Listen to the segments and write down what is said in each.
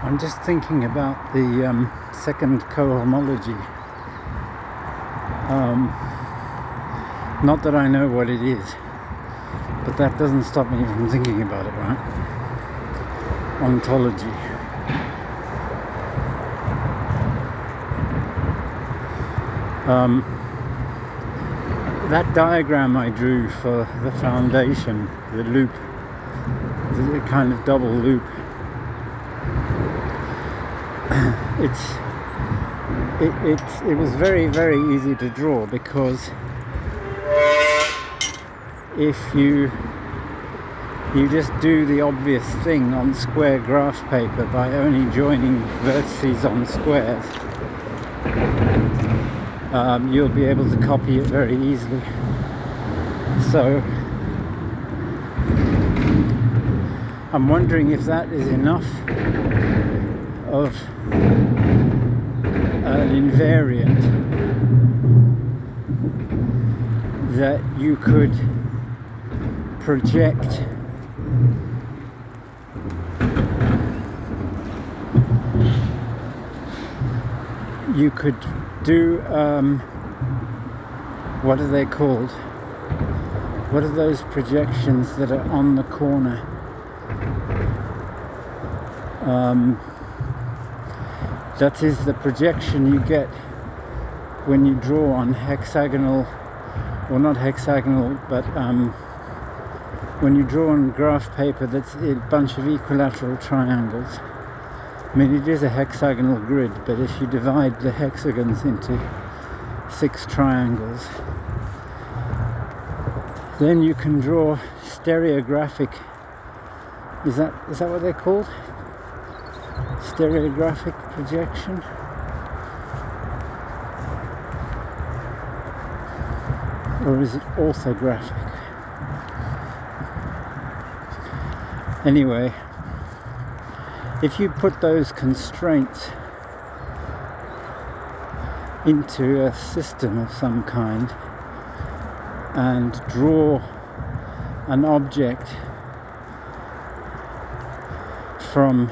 I'm just thinking about the second cohomology. Not that I know what it is, but that doesn't stop me from thinking about it, right? Ontology. That diagram I drew for the foundation, the loop, the kind of double loop, it was very, very easy to draw, because if you just do the obvious thing on square graph paper by only joining vertices on squares, you'll be able to copy it very easily. So I'm wondering if that is enough of an invariant that you could project do what are they called? What are those projections that are on the corner? That is the projection you get when you draw on hexagonal, or not hexagonal, but when you draw on graph paper that's a bunch of equilateral triangles. I mean, it is a hexagonal grid, but if you divide the hexagons into 6 triangles, then you can draw stereographic. Is that what they're called? Stereographic projection? Or is it orthographic? Anyway, if you put those constraints into a system of some kind and draw an object from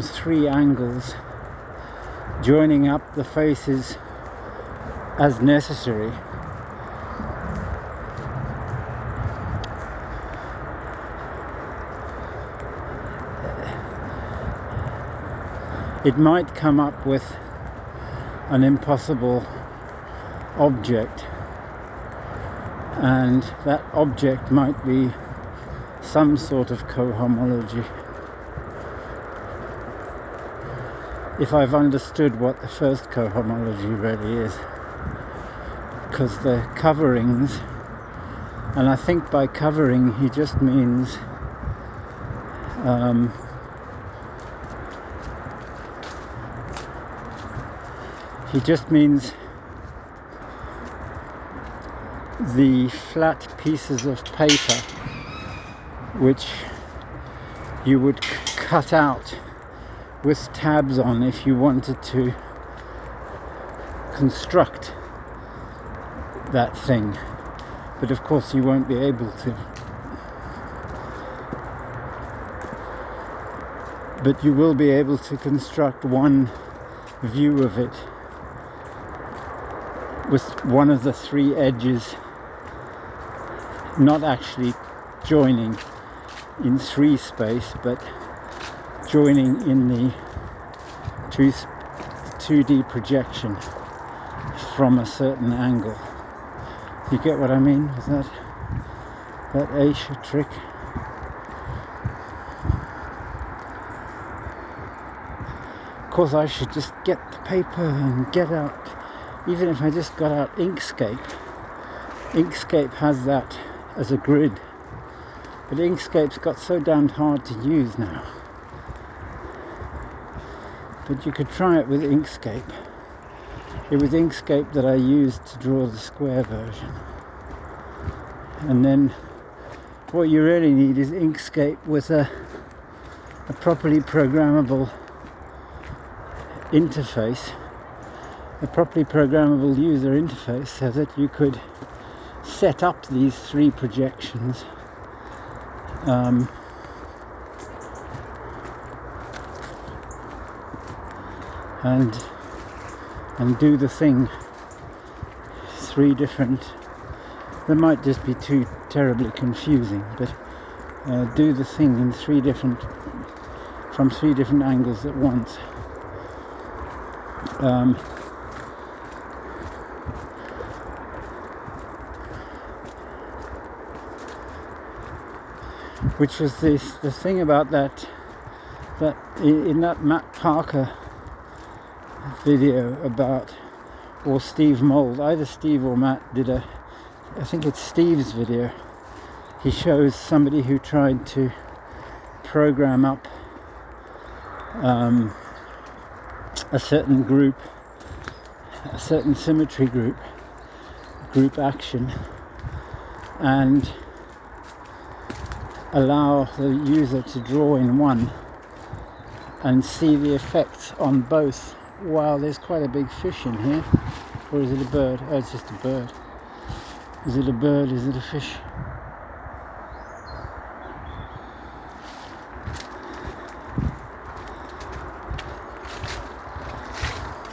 3 angles, joining up the faces as necessary, it might come up with an impossible object, and that object might be some sort of cohomology. If I've understood what the first cohomology really is, because the coverings, and I think by covering he just means the flat pieces of paper which you would cut out with tabs on if you wanted to construct that thing, but of course you won't be able to. But you will be able to construct one view of it with one of the 3 edges not actually joining in 3 space, but joining in the 2D projection from a certain angle. You get what I mean? Is that Aisha trick? Of course, I should just get the paper and get out, even if I just got out Inkscape. Inkscape has that as a grid, but Inkscape's got so damned hard to use now. But you could try it with Inkscape. It was Inkscape that I used to draw the square version. And then what you really need is Inkscape with a properly programmable interface, a properly programmable user interface, so that you could set up these 3 projections and do the thing 3 different. They might just be too terribly confusing, but do the thing in from 3 different angles at once. Which was the thing about that in that Matt Parker video about, or Steve Mould, either Steve or Matt did I think it's Steve's video. He shows somebody who tried to program up a certain group, a certain symmetry group action, and allow the user to draw in one and see the effects on both. Wow, there's quite a big fish in here. Or is it a bird? Oh, it's just a bird. Is it a bird? Is it a fish?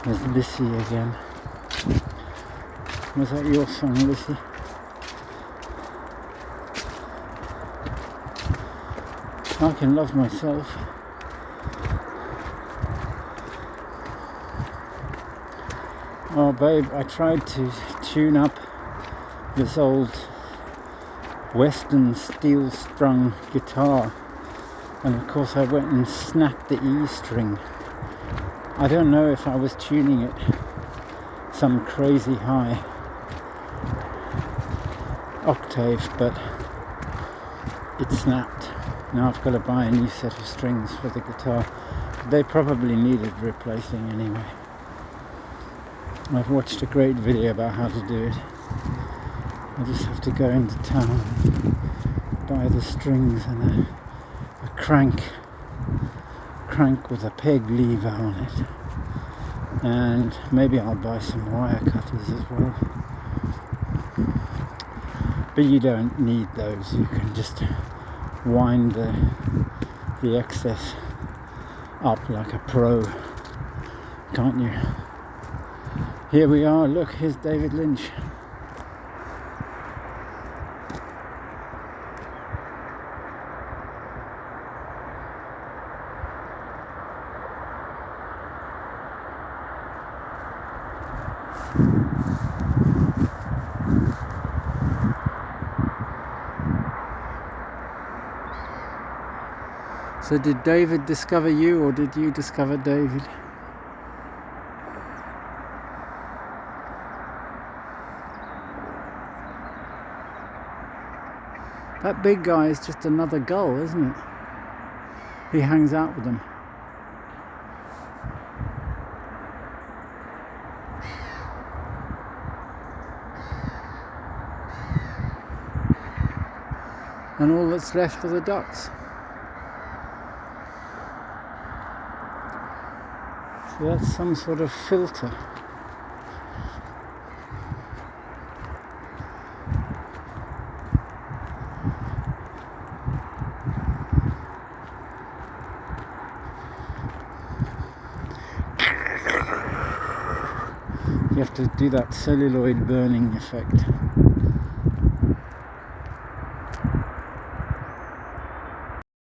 There's Lissy again. Was that your song, Lissy? I can love myself. Oh babe, I tried to tune up this old Western steel strung guitar, and of course I went and snapped the E string. I don't know if I was tuning it some crazy high octave, but it snapped. Now I've got to buy a new set of strings for the guitar. They probably needed replacing anyway. I've watched a great video about how to do it. I just have to go into town, buy the strings and a crank with a peg lever on it, and maybe I'll buy some wire cutters as well. But you don't need those. You can just wind the excess up like a pro, can't you? Here we are, look, here's David Lynch. So did David discover you, or did you discover David? That big guy is just another gull, isn't it? He hangs out with them. And all that's left are the ducks. So that's some sort of filter. You have to do that celluloid burning effect.